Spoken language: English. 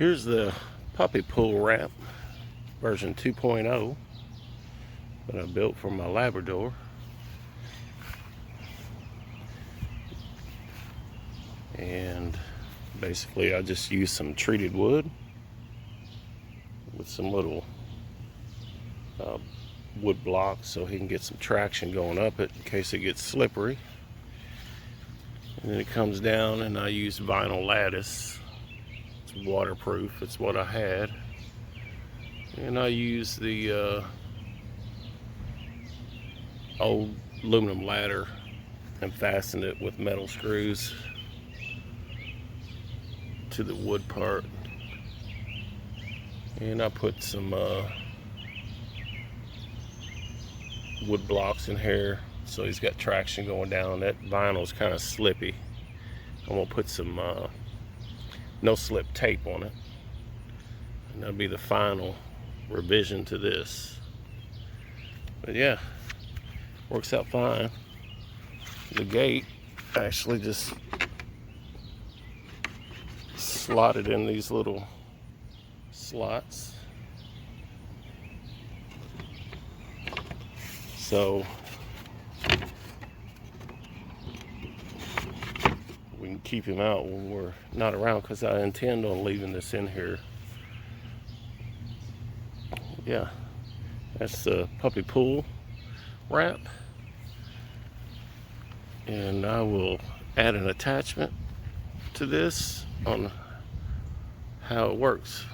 Here's the puppy pool ramp version 2.0 that I built for my Labrador. And basically I just used some treated wood with some little wood blocks so he can get some traction going up it in case it gets slippery. And then it comes down and I use vinyl lattice. It's waterproof, it's what I had. And I use the old aluminum ladder and fastened it with metal screws to the wood part. And I put some wood blocks in here so he's got traction going down. That vinyl is kind of slippy. I'm gonna put some no slip tape on it, and that'll be the final revision to this. But yeah, works out fine. The gate actually just slotted in these little slots, so we can keep him out when we're not around, because I intend on leaving this in here. Yeah, that's the puppy pool wrap, and I will add an attachment to this on how it works.